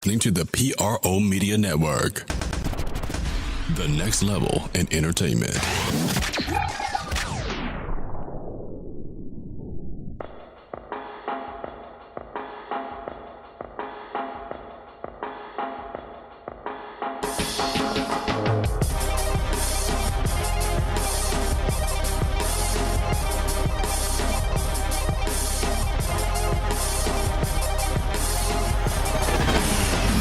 Listening to the PRO Media Network, the next level in entertainment.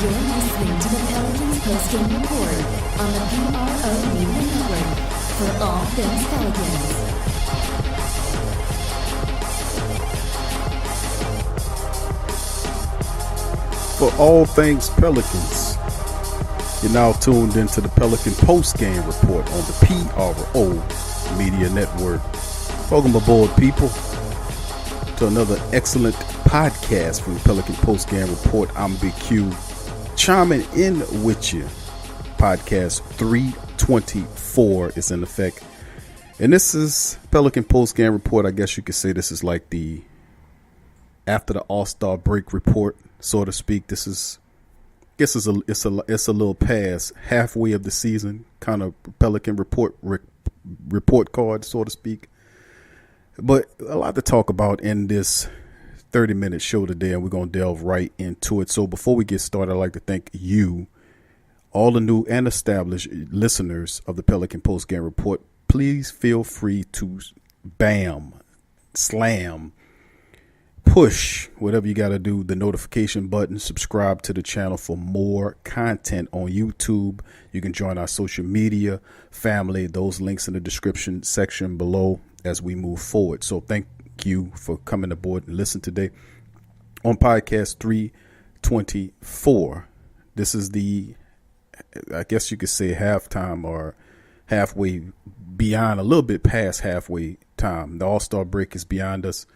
You're listening to the Pelicans Postgame Report on the PRO Media Network for all things Pelicans. For all things Pelicans, you're now tuned into the Pelican Postgame Report on the PRO Media Network. Welcome aboard, people, to another excellent podcast from the Pelican Postgame Report. I'm Big Q, chiming in with you. Podcast 324 is in effect, and this is Pelican Postgame Report. I guess you could say this is like the after the Allstar Break report, so to speak. This is, I guess it's a little past halfway of the season, kind of Pelican report card, so to speak. But a lot to talk about in this 30-minute show today, and we're going to delve right into it. So before we get started, I'd like to thank you, all the new and established listeners of the Pelican Postgame Report. Please feel free to slam, push, whatever you got to do, the notification button, subscribe to the channel for more content on YouTube. You can join our social media family. Those links in the description section below as we move forward. So thank you for coming aboard and listen today on podcast 324. This is the, I guess you could say, halftime or halfway beyond, a little bit past halfway time. The All-Star break is beyond us,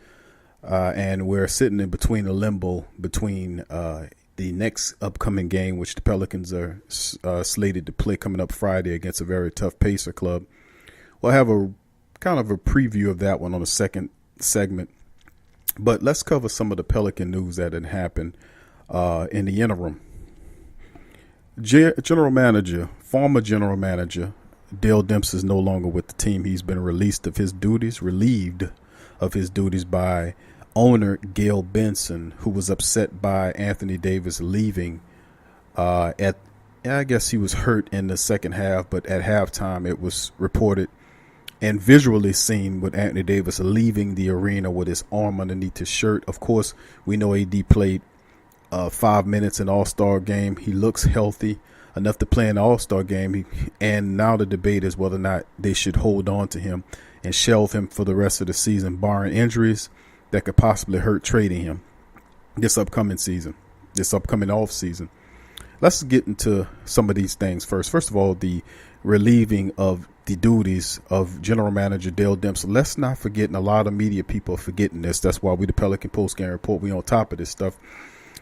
and we're sitting in between a limbo between the next upcoming game, which the Pelicans are slated to play coming up Friday against a very tough Pacer club. We'll have a kind of a preview of that one on the second segment, but let's cover some of the Pelican news that had happened in the interim. Former general manager Dale Demps is no longer with the team. He's been relieved of his duties by owner Gail Benson, who was upset by Anthony Davis leaving. I guess he was hurt in the second half, but at halftime it was reported and visually seen with Anthony Davis leaving the arena with his arm underneath his shirt. Of course, we know AD played 5 minutes in All-Star game. He looks healthy enough to play in the All-Star game. And now the debate is whether or not they should hold on to him and shelve him for the rest of the season, barring injuries that could possibly hurt trading him this upcoming off season. Let's get into some of these things first. First of all, the relieving of the duties of general manager Dale Demps. Let's not forget, and a lot of media people are forgetting this. That's why we, the Pelican Postgame Report, we on top of this stuff,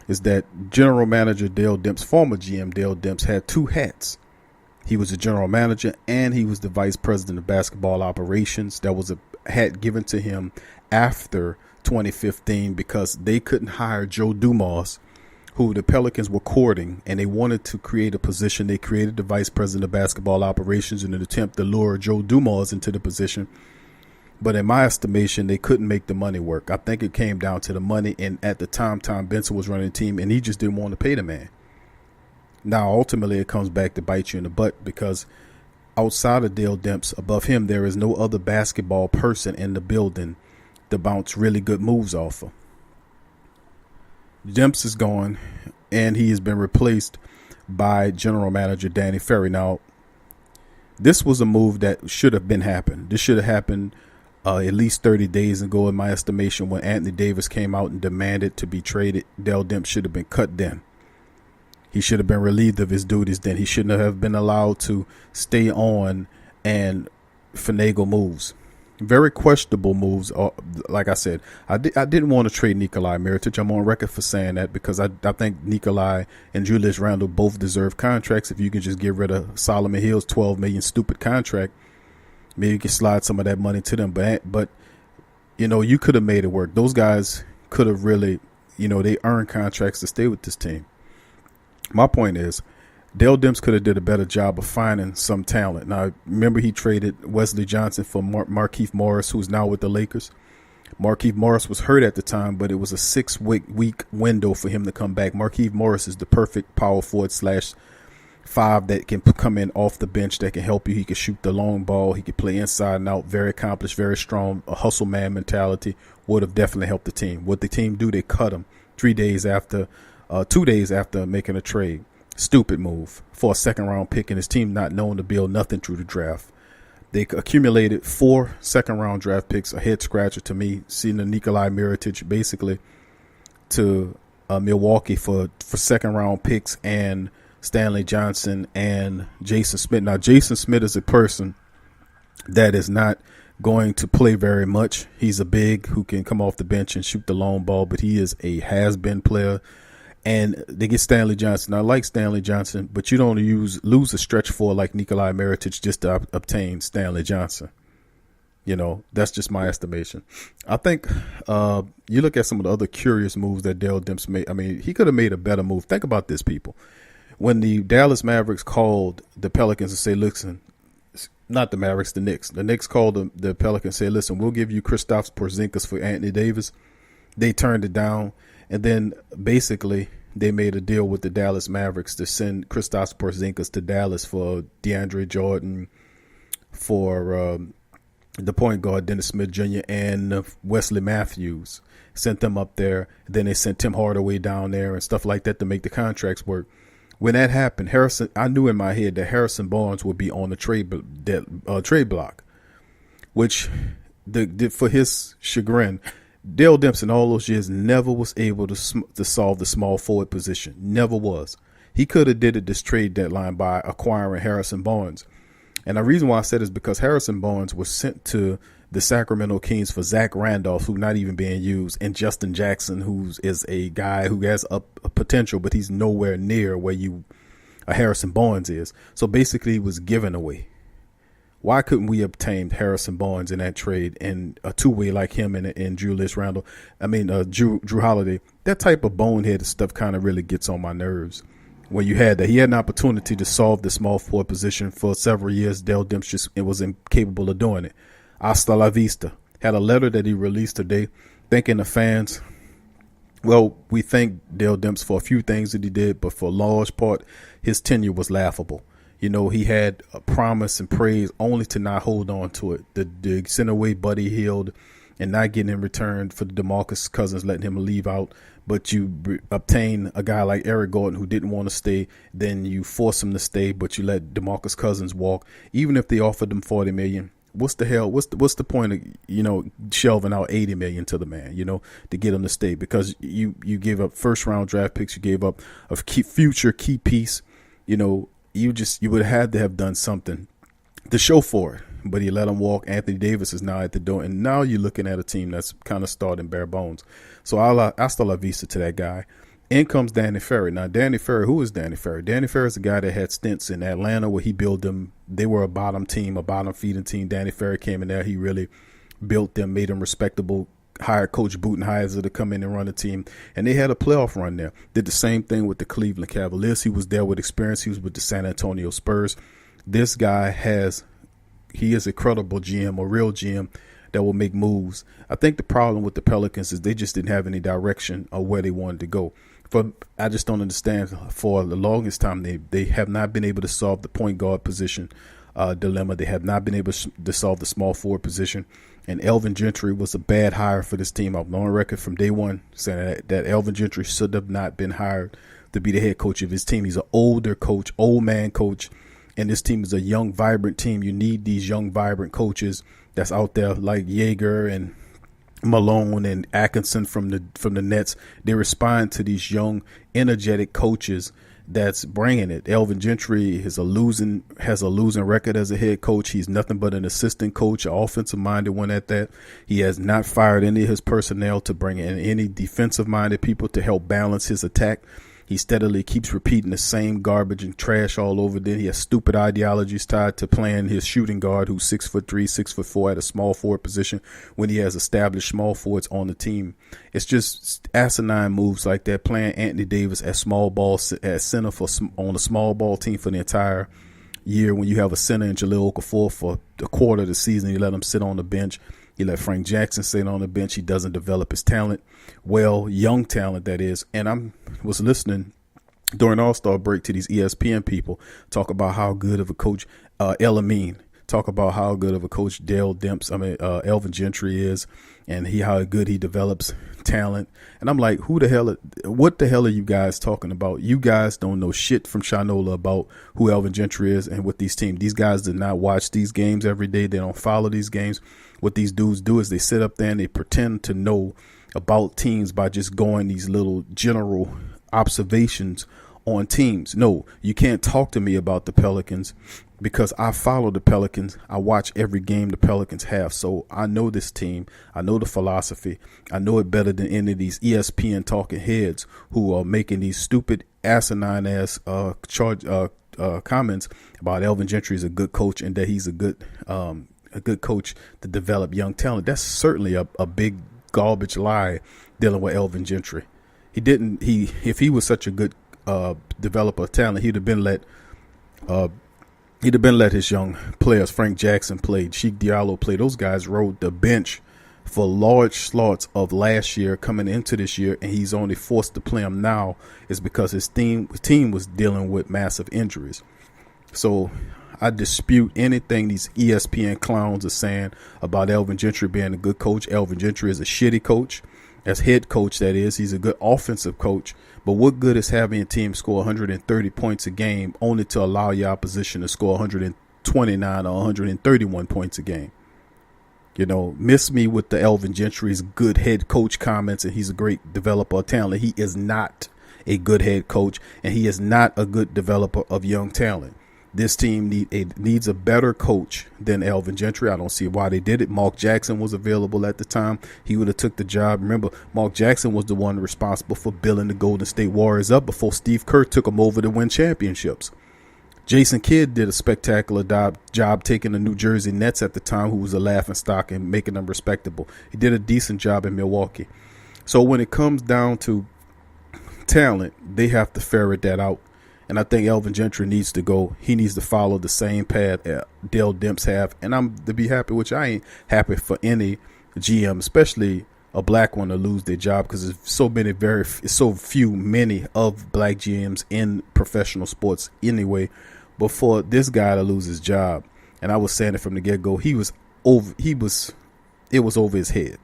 is that general manager Dale Demps, former GM Dale Demps, had two hats. He was a general manager and he was the vice president of basketball operations. That was a hat given to him after 2015 because they couldn't hire Joe Dumas, who the Pelicans were courting, and they wanted to create a position. They created the vice president of basketball operations in an attempt to lure Joe Dumas into the position. But in my estimation, they couldn't make the money work. I think it came down to the money. And at the time, Tom Benson was running the team, and he just didn't want to pay the man. Now, ultimately, it comes back to bite you in the butt because outside of Dale Demps, above him, there is no other basketball person in the building to bounce really good moves off of. Demps is gone, and he has been replaced by general manager Danny Ferry. Now, this was a move that should have been happened. This should have happened at least 30 days ago, in my estimation, when Anthony Davis came out and demanded to be traded. Dale Demps should have been cut then. He should have been relieved of his duties then. He shouldn't have been allowed to stay on and finagle moves. Very questionable moves. Like I said, I didn't want to trade Nikolai Mirotic. I'm on record for saying that because I think Nikolai and Julius Randle both deserve contracts. If you can just get rid of Solomon Hill's $12 million stupid contract, maybe you can slide some of that money to them. But you know, you could have made it work. Those guys could have really, you know, they earned contracts to stay with this team. My point is, Dale Demps could have did a better job of finding some talent. Now, remember he traded Wesley Johnson for Markieff Morris, who's now with the Lakers. Markieff Morris was hurt at the time, but it was a 6-week window for him to come back. Markieff Morris is the perfect power forward /5 that can come in off the bench, that can help you. He can shoot the long ball. He can play inside and out. Very accomplished, very strong. A hustle man mentality. Would have definitely helped the team. What the team do, they cut him 2 days after making a trade. Stupid move for a second-round pick, and his team not known to build nothing through the draft. They accumulated 4 second-round draft picks, a head-scratcher to me, seeing the Nikolai Mirotic basically to Milwaukee for second-round picks and Stanley Johnson and Jason Smith. Now, Jason Smith is a person that is not going to play very much. He's a big who can come off the bench and shoot the long ball, but he is a has-been player. And they get Stanley Johnson. I like Stanley Johnson, but you don't lose a stretch four like Nikolai Mirotic just to obtain Stanley Johnson. You know, that's just my estimation. I think you look at some of the other curious moves that Dale Demps made. I mean, he could have made a better move. Think about this, people. When the Dallas Mavericks called the Pelicans and say, listen, not the Mavericks, the Knicks. The Knicks called the Pelicans and say, listen, we'll give you Kristaps Porzingis for Anthony Davis. They turned it down. And then basically they made a deal with the Dallas Mavericks to send Kristaps Porzingis to Dallas for DeAndre Jordan, for the point guard Dennis Smith Jr. and Wesley Matthews. Sent them up there. Then they sent Tim Hardaway down there and stuff like that to make the contracts work. When that happened, I knew in my head that Harrison Barnes would be on the trade block, which for his chagrin, Dale Demps in all those years never was able to solve the small forward position. Never was. He could have did it this trade deadline by acquiring Harrison Barnes. And the reason why I said is because Harrison Barnes was sent to the Sacramento Kings for Zach Randolph, who not even being used, and Justin Jackson, who is a guy who has a potential, but he's nowhere near where a Harrison Barnes is. So basically he was given away. Why couldn't we obtain Harrison Barnes in that trade and a two-way like him and Julius Randle? I mean, Drew Holiday. That type of boneheaded stuff kind of really gets on my nerves. When you had that, he had an opportunity to solve the small forward position for several years. Dale Demps just was incapable of doing it. Hasta la vista. Had a letter that he released today thanking the fans. Well, we thank Dale Demps for a few things that he did, but for a large part, his tenure was laughable. You know, he had a promise and praise only to not hold on to it. The send away Buddy Hield and not getting in return for the DeMarcus Cousins, letting him leave out. But you obtain a guy like Eric Gordon who didn't want to stay. Then you force him to stay, but you let DeMarcus Cousins walk. Even if they offered him $40 million, what's the hell? What's the point of, shelving out $80 million to the man, to get him to stay? Because you gave up first round draft picks. You gave up a future key piece, You would have had to have done something to show for it, but he let him walk. Anthony Davis is now at the door, and now you're looking at a team that's kind of starting bare bones. So hasta la vista to that guy. In comes Danny Ferry. Now, Danny Ferry, who is Danny Ferry? Danny Ferry is the guy that had stints in Atlanta where he built them. They were a bottom team, a bottom feeding team. Danny Ferry came in there. He really built them, made them respectable. Hired Coach Budenholzer to come in and run the team, and they had a playoff run there. Did the same thing with the Cleveland Cavaliers. He was there with experience. He was with the San Antonio Spurs. This guy he is a credible GM, a real GM that will make moves. I think the problem with the Pelicans is they just didn't have any direction of where they wanted to go. I just don't understand. For the longest time, they have not been able to solve the point guard position dilemma. They have not been able to solve the small forward position. And Elvin Gentry was a bad hire for this team. I'm on record from day one saying that Elvin Gentry should have not been hired to be the head coach of his team. He's an older coach, old man coach, and this team is a young, vibrant team. You need these young, vibrant coaches that's out there like Yeager and Malone and Atkinson from the Nets. They respond to these young, energetic coaches that's bringing it. Elvin Gentry has a losing record as a head coach. He's nothing but an assistant coach, an offensive-minded one at that. He has not fired any of his personnel to bring in any defensive-minded people to help balance his attack. He steadily keeps repeating the same garbage and trash all over. Then he has stupid ideologies tied to playing his shooting guard, who's 6'3", 6'4" at a small forward position when he has established small forwards on the team. It's just asinine moves like that. Playing Anthony Davis at small ball at center on a small ball team for the entire year when you have a center in Jahlil Okafor for a quarter of the season. You let him sit on the bench. You let Frank Jackson sit on the bench. He doesn't develop his talent. Well, young talent, that is. And I was listening during Allstar Break to these ESPN people talk about how good of a coach El Amin, talk about how good of a coach Elvin Gentry is, and how good he develops talent. And I'm like, what the hell are you guys talking about? You guys don't know shit from Shinola about who Elvin Gentry is and what these teams. These guys do not watch these games every day. They don't follow these games. What these dudes do is they sit up there and they pretend to know about teams by just going these little general observations on teams. No, you can't talk to me about the Pelicans because I follow the Pelicans. I watch every game the Pelicans have. So I know this team. I know the philosophy. I know it better than any of these ESPN talking heads who are making these stupid asinine ass comments about Elvin Gentry is a good coach and that he's a good coach to develop young talent. That's certainly a big garbage lie dealing with Elvin Gentry. If he was such a good developer of talent, he'd have been let his young players, Frank Jackson played, Sheik Diallo played. Those guys rode the bench for large slots of last year coming into this year, and he's only forced to play them now is because his team was dealing with massive injuries. So I dispute anything these ESPN clowns are saying about Elvin Gentry being a good coach. Elvin Gentry is a shitty coach. As head coach, that is. He's a good offensive coach. But what good is having a team score 130 points a game only to allow your opposition to score 129 or 131 points a game? You know, miss me with the Elvin Gentry's good head coach comments and he's a great developer of talent. He is not a good head coach and he is not a good developer of young talent. This team needs a better coach than Elvin Gentry. I don't see why they did it. Mark Jackson was available at the time. He would have took the job. Remember, Mark Jackson was the one responsible for building the Golden State Warriors up before Steve Kerr took them over to win championships. Jason Kidd did a spectacular job taking the New Jersey Nets at the time, who was a laughingstock, and making them respectable. He did a decent job in Milwaukee. So when it comes down to talent, they have to ferret that out. And I think Elvin Gentry needs to go. He needs to follow the same path Dale Demps have. And I'm to be happy, which I ain't happy for any GM, especially a black one, to lose their job because there's so many of black GMs in professional sports anyway. But for this guy to lose his job, and I was saying it from the get-go, it was over his head.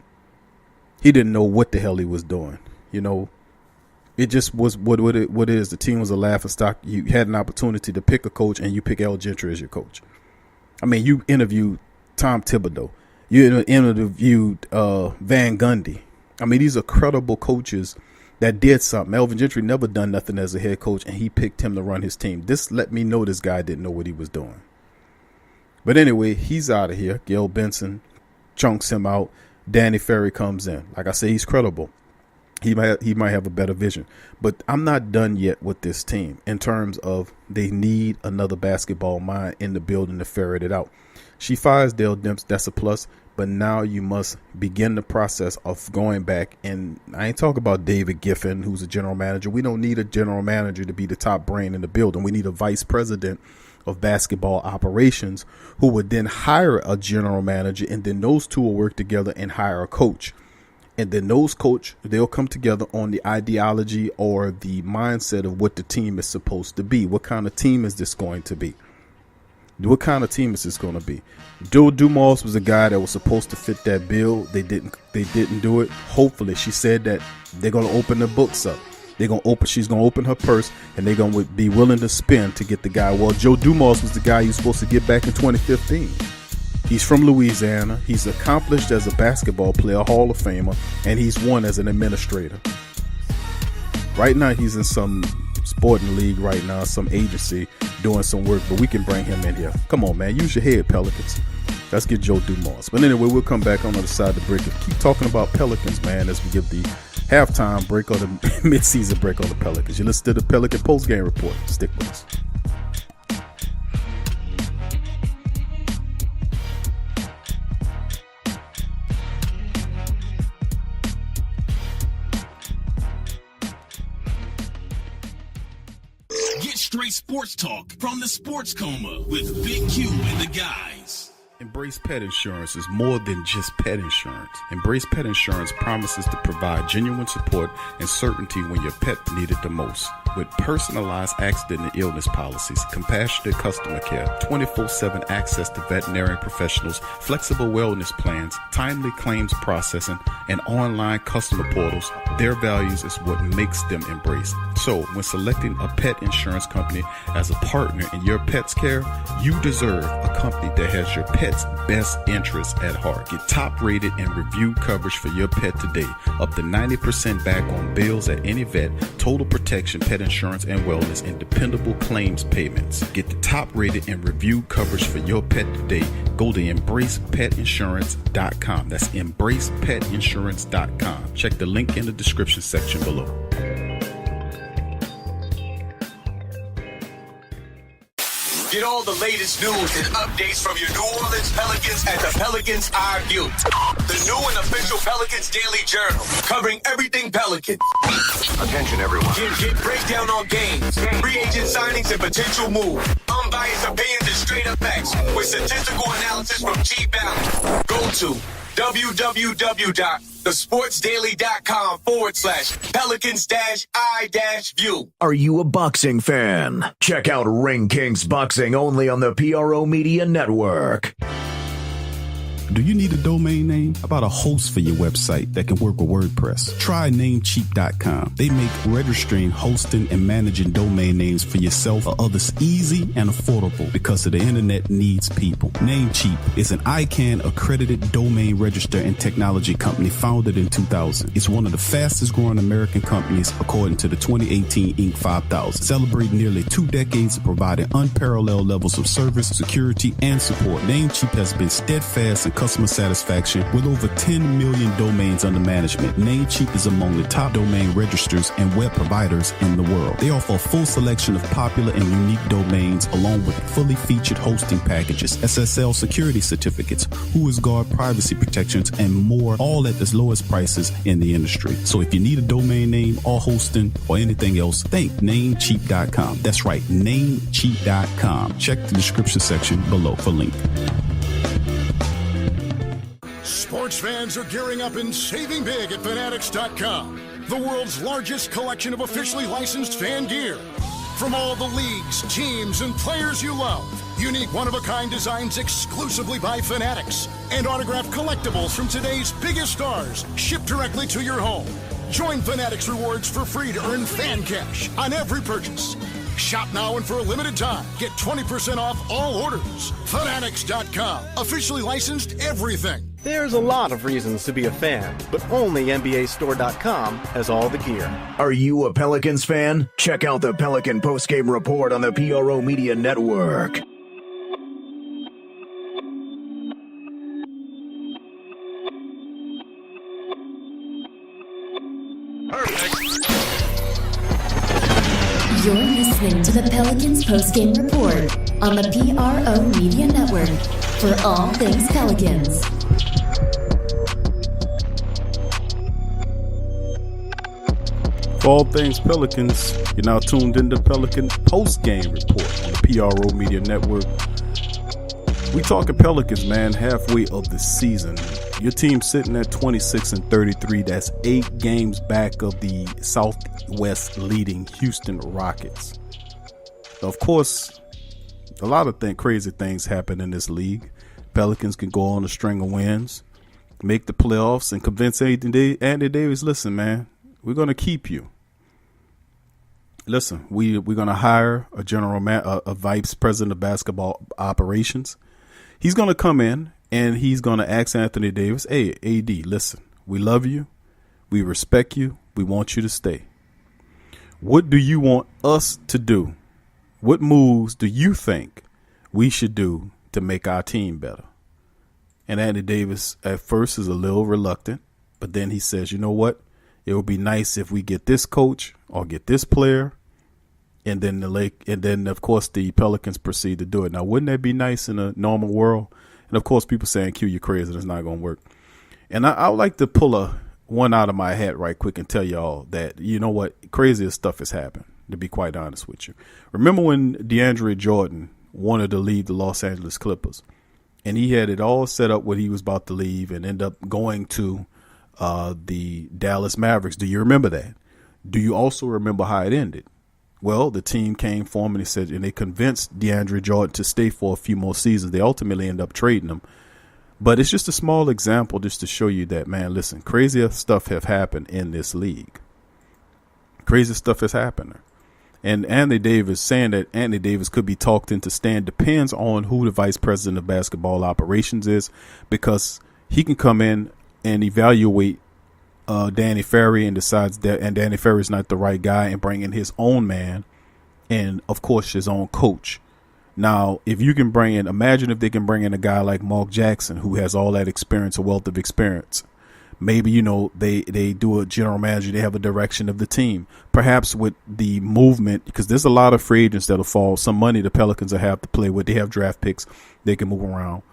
He didn't know what the hell he was doing, you know. It just was what it is. The team was a laughingstock. You had an opportunity to pick a coach, and you pick El Gentry as your coach. I mean, you interviewed Tom Thibodeau. You interviewed Van Gundy. I mean, these are credible coaches that did something. Elvin Gentry never done nothing as a head coach, and he picked him to run his team. This let me know this guy didn't know what he was doing. But anyway, he's out of here. Gail Benson chunks him out. Danny Ferry comes in. Like I say, he's credible. He might have a better vision, but I'm not done yet with this team in terms of they need another basketball mind in the building to ferret it out. She fires Dale Demps, that's a plus, but now you must begin the process of going back. And I ain't talking about David Giffen, who's a general manager. We don't need a general manager to be the top brain in the building. We need a vice president of basketball operations who would then hire a general manager, and then those two will work together and hire a coach. And then they'll come together on the ideology or the mindset of what the team is supposed to be. What kind of team is this going to be? What kind of team is this going to be? Joe Dumars was a guy that was supposed to fit that bill. They didn't do it. Hopefully, she said that they're going to open the books up. She's going to open her purse, and they're going to be willing to spend to get the guy. Well, Joe Dumars was the guy you were supposed to get back in 2015. He's from Louisiana. He's accomplished as a basketball player, Hall of Famer, and he's won as an administrator. Right now, he's in some sporting league right now, some agency doing some work, but we can bring him in here. Come on, man. Use your head, Pelicans. Let's get Joe Dumars. But anyway, we'll come back on the other side of the break and keep talking about Pelicans, man, as we give the halftime break or the midseason break on the Pelicans. You listen to the Pelican postgame report. Stick with us. Get straight sports talk from the Sports Coma with Big Q and the guys. Embrace Pet Insurance is more than just pet insurance. Embrace Pet Insurance promises to provide genuine support and certainty when your pet needs it the most. With personalized accident and illness policies, compassionate customer care, 24/7 access to veterinary professionals, flexible wellness plans, timely claims processing, and online customer portals, their values is what makes them Embrace. So, when selecting a pet insurance company as a partner in your pet's care, you deserve a company that has your pet's best interests at heart. Get top rated and reviewed coverage for your pet today. Up to 90% back on bills at any vet, total protection, pet insurance and wellness, and dependable claims payments. Get the top rated and reviewed coverage for your pet today. Go to embracepetinsurance.com. That's embracepetinsurance.com. Check the link in the description section below. Get all the latest news and updates from your New Orleans Pelicans at the Pelicans Eye View, the new and official Pelicans Daily Journal, covering everything Pelican. Attention, everyone. Get breakdown on games, free agent signings, and potential moves. Unbiased opinions and straight up facts with statistical analysis from G Valley. Go to www.thesportsdaily.com/Pelicans-I-View. Are you a boxing fan? Check out Ring Kings Boxing only on the PRO Media Network. Do you need a domain name? How about a host for your website that can work with WordPress? Try Namecheap.com. They make registering, hosting, and managing domain names for yourself or others easy and affordable because the internet needs people. Namecheap is an ICANN accredited domain register and technology company founded in 2000. It's one of the fastest growing American companies according to the 2018 Inc. 5000, celebrating nearly 2 decades of providing unparalleled levels of service, security, and support. Namecheap has been steadfast in customer satisfaction with over 10 million domains under management. Namecheap is among the top domain registrars and web providers in the world. They offer a full selection of popular and unique domains along with fully featured hosting packages, SSL security certificates, WhoisGuard privacy protections, and more, all at the lowest prices in the industry. So if you need a domain name or hosting or anything else, think Namecheap.com. That's right, Namecheap.com. Check the description section below for link. Sports fans are gearing up and saving big at Fanatics.com, the world's largest collection of officially licensed fan gear. From all the leagues, teams, and players you love, unique one-of-a-kind designs exclusively by Fanatics, and autographed collectibles from today's biggest stars shipped directly to your home. Join Fanatics Rewards for free to earn fan cash on every purchase. Shop now and for a limited time, get 20% off all orders. Fanatics.com, officially licensed everything. There's a lot of reasons to be a fan, but only NBAStore.com has all the gear. Are you a Pelicans fan? Check out the Pelican postgame report on the PRO Media Network. You're listening to the Pelicans postgame report on the PRO Media Network for all things Pelicans. For all things Pelicans, you're now tuned into Pelican postgame report on the PRO Media Network. We talking Pelicans, man, halfway of the season. Your team sitting at 26-33. That's 8 games back of the Southwest leading Houston Rockets. Of course, a lot of crazy things happen in this league. Pelicans can go on a string of wins, make the playoffs, and convince Andy Davis, listen, man, we're going to keep you. Listen, we're going to hire a a vice president of basketball operations. He's going to come in and he's going to ask Anthony Davis, hey, AD, listen, we love you. We respect you. We want you to stay. What do you want us to do? What moves do you think we should do to make our team better? And Anthony Davis at first is a little reluctant, but then he says, you know what? It would be nice if we get this coach or get this player, and then of course the Pelicans proceed to do it. Now, wouldn't that be nice in a normal world? And of course, people saying, "Q, you're crazy. It's not going to work." And I would like to pull one out of my hat right quick and tell y'all that, you know what, craziest stuff has happened, to be quite honest with you. Remember when DeAndre Jordan wanted to leave the Los Angeles Clippers, and he had it all set up when he was about to leave and end up going to the Dallas Mavericks? Do you remember that? Do you also remember how it ended? Well, the team came for him and they convinced DeAndre Jordan to stay for a few more seasons. They ultimately end up trading him. But it's just a small example just to show you that, man, listen, crazier stuff have happened in this league. Crazy stuff has happened. And Anthony Davis, saying that Anthony Davis could be talked into staying, depends on who the vice president of basketball operations is, because he can come in and evaluate Danny Ferry and decides that, and Danny Ferry is not the right guy, and bring in his own man and, of course, his own coach. Now, if you can bring in, imagine if they can bring in a guy like Mark Jackson, who has all that experience, a wealth of experience. Maybe, you know, they do a general manager, they have a direction of the team. Perhaps with the movement, because there's a lot of free agents that'll fall, some money the Pelicans will have to play with. They have draft picks, they can move around.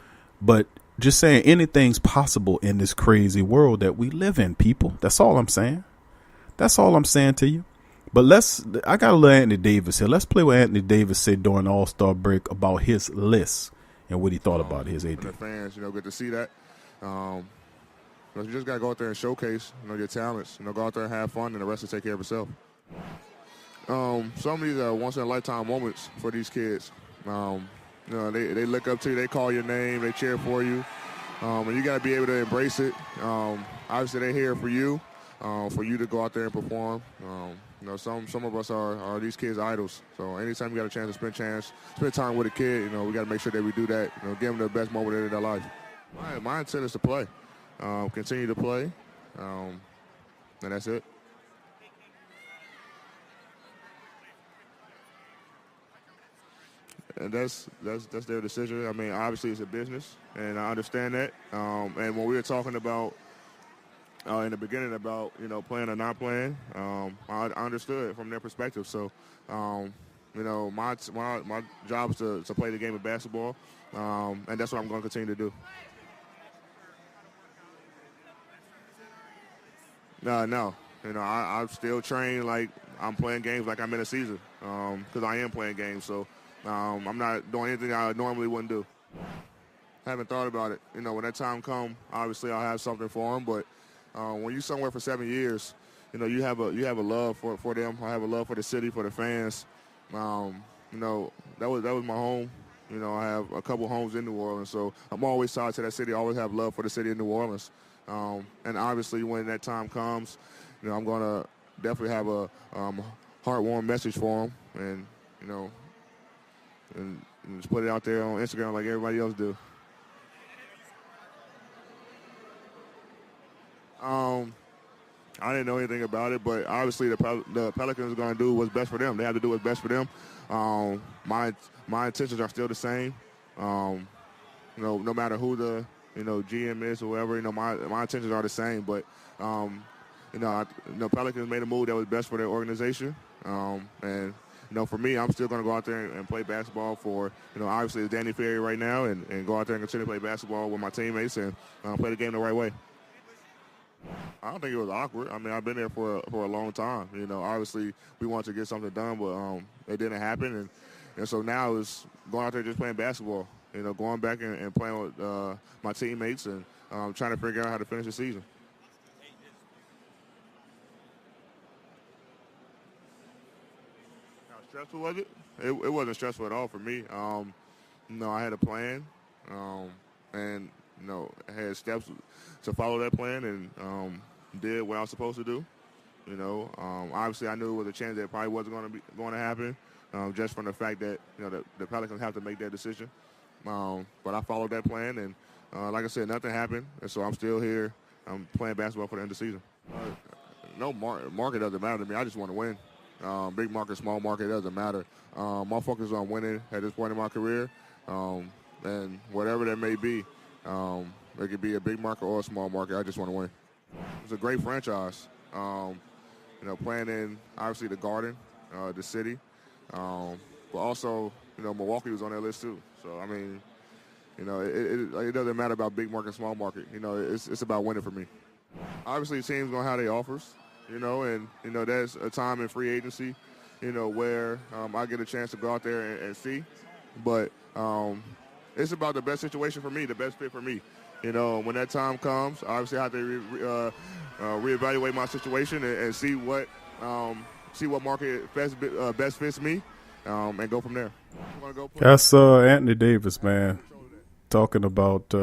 But just saying, anything's possible in this crazy world that we live in, people. That's all I'm saying. That's all I'm saying to you. But I got a little Anthony Davis here. Let's play what Anthony Davis said during the Allstar break about his list and what he thought about his AD. The fans, get to see that. You just got to go out there and showcase, your talents. Go out there and have fun, and the rest will take care of itself. Some of these are once-in-a-lifetime moments for these kids. They look up to you, they call your name, they cheer for you, and you got to be able to embrace it. Obviously, they're here for you to go out there and perform. Some of us are these kids' idols. So anytime you got a chance to spend time with a kid, we got to make sure that we do that. Give them the best moment of their life. My intent is to play, continue to play, and that's it. And that's their decision. I mean, obviously it's a business, and I understand that. And when we were talking about in the beginning about playing or not playing, I understood from their perspective. So, my job is to play the game of basketball, and that's what I'm going to continue to do. No. I still train like I'm playing games like I'm in a season, because I am playing games. So I'm not doing anything I normally wouldn't do. Haven't thought about it. When that time comes, obviously I'll have something for them. But when you're somewhere for 7 years, you have a love for them. I have a love for the city, for the fans. That was my home. I have a couple homes in New Orleans, so I'm always tied to that city. I always have love for the city of New Orleans. And obviously, when that time comes, I'm going to definitely have a heartwarming message for them, and just put it out there on Instagram like everybody else do. I didn't know anything about it, but obviously the Pelicans are going to do what's best for them. They have to do what's best for them. My intentions are still the same. No matter who the GM is or whoever, my intentions are the same. But Pelicans made a move that was best for their organization, and for me, I'm still going to go out there and play basketball for obviously it's Danny Ferry right now, and go out there and continue to play basketball with my teammates and play the game the right way. I don't think it was awkward. I mean, I've been there for a long time. Obviously we wanted to get something done, but it didn't happen, and so now it's going out there just playing basketball. Going back and playing with my teammates and trying to figure out how to finish the season. How stressful was it? It wasn't stressful at all for me. I had a plan, and I had steps to follow that plan, and did what I was supposed to do. Obviously I knew it was a chance that it probably wasn't going to happen, just from the fact that the Pelicans have to make that decision. But I followed that plan, and like I said, nothing happened, and so I'm still here. I'm playing basketball for the end of the season. No market doesn't matter to me. I just want to win. Big market, small market, doesn't matter. My focus is on winning at this point in my career, and whatever that may be, it could be a big market or a small market. I just want to win. It's a great franchise. Playing in obviously the Garden, the city, but also Milwaukee was on that list too. So I mean, it doesn't matter about big market, small market. It's about winning for me. Obviously, teams gonna have their offers, and there's a time in free agency, where I get a chance to go out there and see, but it's about the best situation for me, the best fit for me. When that time comes, obviously I have to reevaluate my situation and see what market best fits me, and go from there. That's Anthony Davis, man, talking about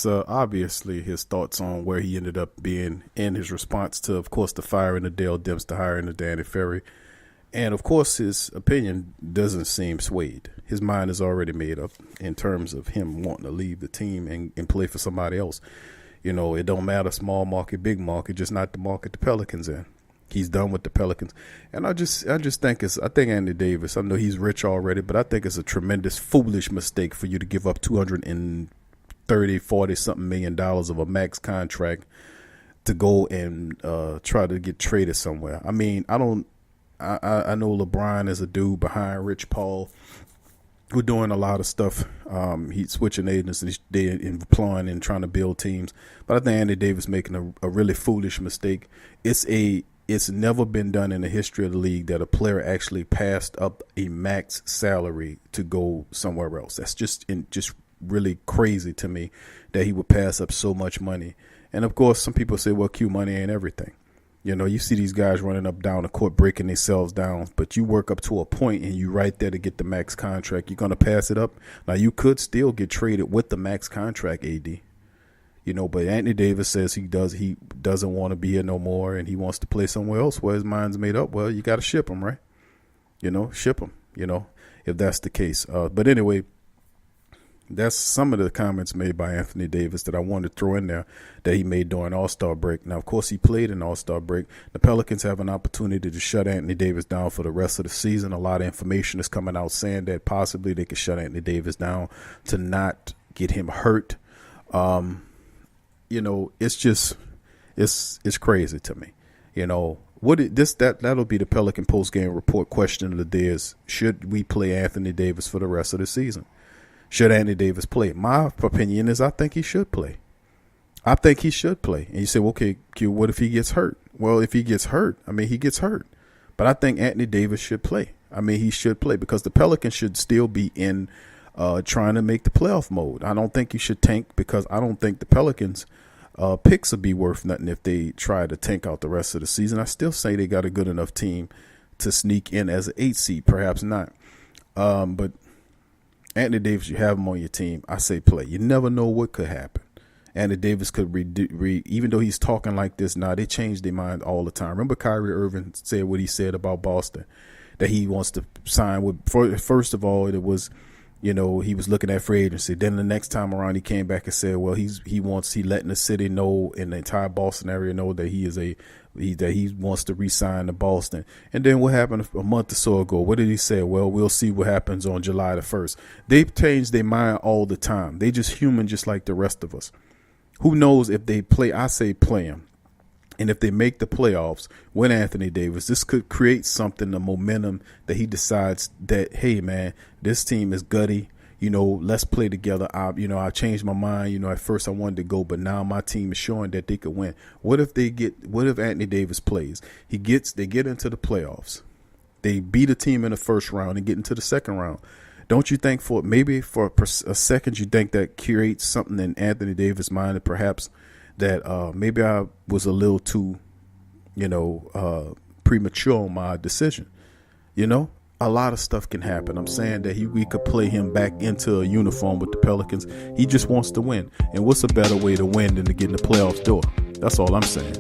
obviously his thoughts on where he ended up being in his response to, of course, the firing of Dale Demps, the hiring of Danny Ferry. And, of course, his opinion doesn't seem swayed. His mind is already made up in terms of him wanting to leave the team and play for somebody else. It don't matter, small market, big market, just not the market the Pelicans in. He's done with the Pelicans. And I just think I think Anthony Davis, I know he's rich already, but I think it's a tremendous, foolish mistake for you to give up $230, $40-something million of a max contract to go and try to get traded somewhere. I mean, I know LeBron is a dude behind Rich Paul. We're doing a lot of stuff. He's switching agents and they're employing and trying to build teams. But I think Anthony Davis making a really foolish mistake. It's never been done in the history of the league that a player actually passed up a max salary to go somewhere else. That's just really crazy to me that he would pass up so much money. And of course, some people say, well, Q, money ain't everything. You see these guys running up down the court, breaking themselves down, but you work up to a point and you right there to get the max contract. You're going to pass it up. Now, you could still get traded with the max contract, AD. But Anthony Davis says he doesn't want to be here no more and he wants to play somewhere else where his mind's made up. Well, you got to ship him, right? Ship him, if that's the case. But anyway, that's some of the comments made by Anthony Davis that I wanted to throw in there that he made during Allstar Break. Now, of course, he played in Allstar Break. The Pelicans have an opportunity to shut Anthony Davis down for the rest of the season. A lot of information is coming out saying that possibly they could shut Anthony Davis down to not get him hurt. It's just it's crazy to me. That'll be the Pelican postgame report question of the day is, should we play Anthony Davis for the rest of the season? Should Anthony Davis play? My opinion is I think he should play. And you say, well, okay, Q, what if he gets hurt? Well, if he gets hurt, he gets hurt. But I think Anthony Davis should play. He should play because the Pelicans should still be in trying to make the playoff mode. I don't think you should tank because I don't think the Pelicans picks will be worth nothing if they try to tank out the rest of the season. I still say they got a good enough team to sneak in as an 8 seed, perhaps not. But Anthony Davis, you have him on your team. I say play. You never know what could happen. Anthony Davis could even though he's talking like this now, they change their mind all the time. Remember Kyrie Irving said what he said about Boston, that he wants to sign with. First of all, it was, he was looking at free agency. Then the next time around, he came back and said, well, he letting the city know and the entire Boston area know that he wants to re-sign to Boston. And then what happened a month or so ago? What did he say? Well, we'll see what happens on July the 1st. They change their mind all the time. They just human, just like the rest of us. Who knows if they play? I say play him. And if they make the playoffs with Anthony Davis, this could create something, a momentum that he decides that, hey, man, this team is gutty. Let's play together. I changed my mind. At first I wanted to go, but now my team is showing that they could win. What if Anthony Davis plays? They get into the playoffs. They beat a team in the first round and get into the second round. Don't you think for a second you think that creates something in Anthony Davis' mind that perhaps that maybe I was a little too, premature on my decision? A lot of stuff can happen. I'm saying that we could play him back into a uniform with the Pelicans. He just wants to win. And what's a better way to win than to get in the playoffs door? That's all I'm saying.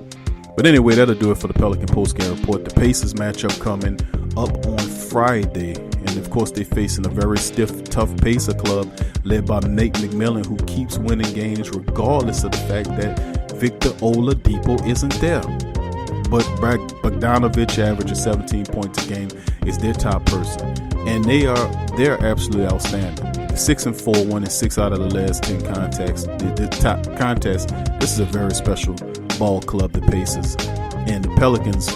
But anyway, that'll do it for the Pelican postgame report. The Pacers matchup coming up on Friday. And, of course, they're facing a very stiff, tough Pacer club led by Nate McMillan, who keeps winning games regardless of the fact that Victor Oladipo isn't there. But Bogdanovich averages 17 points a game is their top person. And they're absolutely outstanding. 6-4, winning 6 out of the last 10 contests. The top contest. This is a very special ball club, the Pacers. and the Pelicans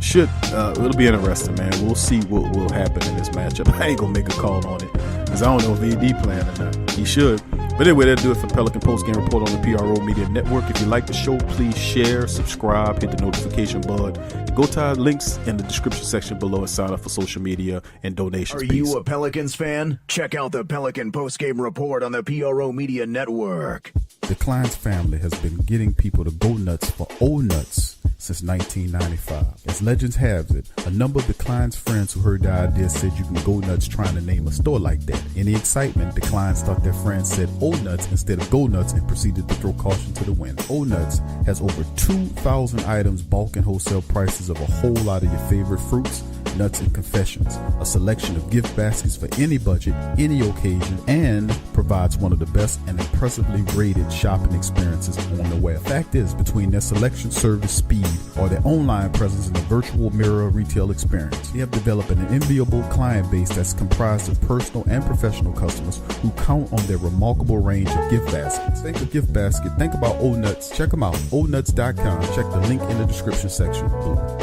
should it'll be interesting, man. We'll see what will happen in this matchup. I ain't gonna make a call on it because I don't know if AD playing or not. He should. But anyway, that'll do it for the Pelican Postgame Report on the PRO Media Network. If you like the show, please share, subscribe, hit the notification button, and go to our links in the description section below and sign up for social media and donations. Are you a Pelicans fan? Check out the Pelican Postgame Report on the PRO Media Network. The Kleins family has been getting people to go nuts for old nuts since 1995. As legends have it, a number of the Kleins friends who heard the idea said you can go nuts trying to name a store like that. In the excitement, the Kleins thought their friends said old nuts instead of go nuts and proceeded to throw caution to the wind. Old Nuts has over 2,000 items, bulk and wholesale prices of a whole lot of your favorite fruits, nuts, and confections, a selection of gift baskets for any budget, any occasion, and provides one of the best and impressively rated shopping experiences on the web. Fact is, between their selection, service, speed, or their online presence in the virtual mirror retail experience, they have developed an enviable client base that's comprised of personal and professional customers who count on their remarkable range of gift baskets. Think of gift basket, think about Old Nuts. Check them out, oldnuts.com. Check the link in the description section below.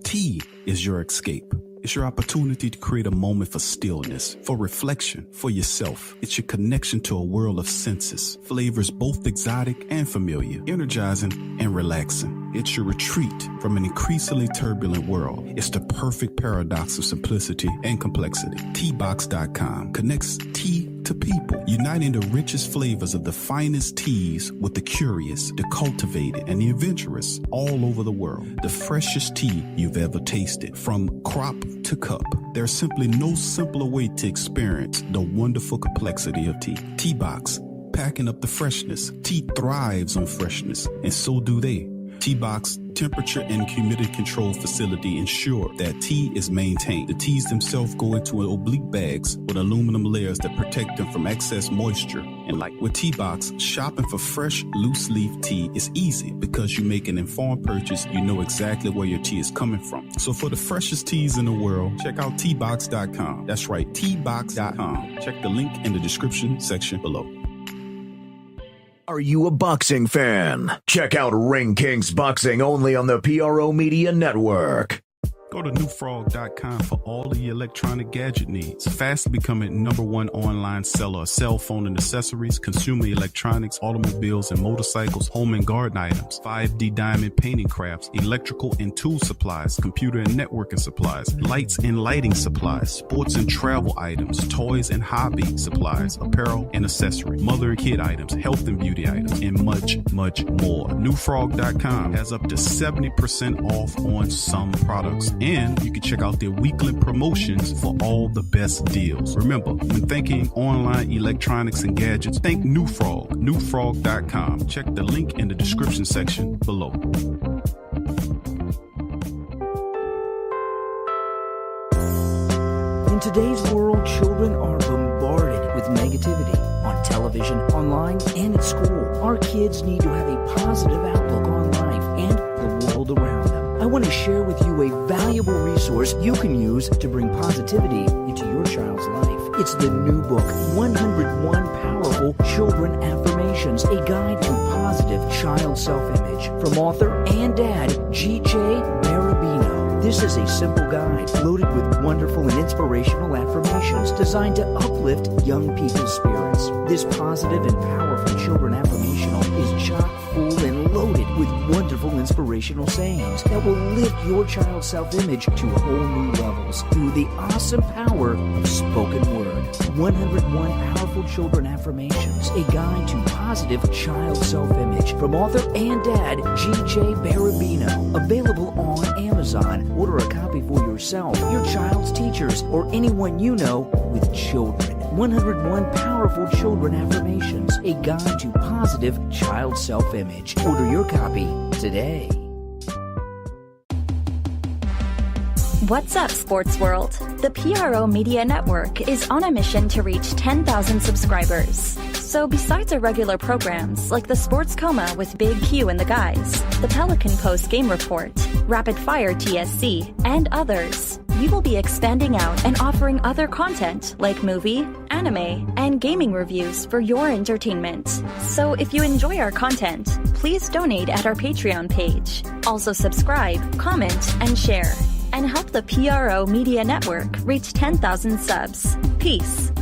Tea is your escape. It's your opportunity to create a moment for stillness, for reflection, for yourself. It's your connection to a world of senses, flavors both exotic and familiar, energizing and relaxing. It's your retreat from an increasingly turbulent world. It's the perfect paradox of simplicity and complexity. Teabox.com connects tea to people, uniting the richest flavors of the finest teas with the curious, the cultivated, and the adventurous all over the world. The freshest tea you've ever tasted, from crop to cup. There's simply no simpler way to experience the wonderful complexity of tea. Teabox, packing up the freshness. Tea thrives on freshness, and so do they. Teabox temperature and humidity control facility ensure that tea is maintained. The teas themselves go into oblique bags with aluminum layers that protect them from excess moisture and light. With Teabox, shopping for fresh, loose leaf tea is easy because you make an informed purchase. You know exactly where your tea is coming from. So for the freshest teas in the world, check out Teabox.com. That's right, Teabox.com. Check the link in the description section below. Are you a boxing fan? Check out Ring Kings Boxing only on the PRO Media Network. Go to newfrog.com for all of your electronic gadget needs. Fast becoming #1 online seller of cell phone and accessories, consumer electronics, automobiles and motorcycles, home and garden items, 5D diamond painting crafts, electrical and tool supplies, computer and networking supplies, lights and lighting supplies, sports and travel items, toys and hobby supplies, apparel and accessory, mother and kid items, health and beauty items, and much, much more. Newfrog.com has up to 70% off on some products. And you can check out their weekly promotions for all the best deals. Remember, when thinking online electronics and gadgets, think New Frog. Newfrog.com. Check the link in the description section below. In today's world, children are bombarded with negativity on television, online, and at school. Our kids need to have a positive outlook on life and the world around them. I want to share with you a valuable resource you can use to bring positivity into your child's life. It's the new book, 101 Powerful Children Affirmations, a guide to positive child self-image, from author and dad, G.J. Barabino. This is a simple guide loaded with wonderful and inspirational affirmations designed to uplift young people's spirits. This positive and powerful children affirmational is chock full and loaded with wonderful inspirational sayings that will lift your child's self-image to whole new levels through the awesome power of spoken word. 101 Powerful Children Affirmations, a guide to positive child self-image, from author and dad G.J. Barabino. Available on Amazon. Order a copy for yourself, your child's teachers, or anyone you know with children. 101 Powerful Children Affirmations, a guide to positive child self-image. Order your copy today. What's up, sports world? The PRO Media Network is on a mission to reach 10,000 subscribers. So besides our regular programs like the Sports Coma with Big Q and the guys, the Pelican Postgame Report, Rapid Fire TSC, and others, we will be expanding out and offering other content like movie, anime, and gaming reviews for your entertainment. So if you enjoy our content, please donate at our Patreon page. Also subscribe, comment, and share. And help the PRO Media Network reach 10,000 subs. Peace.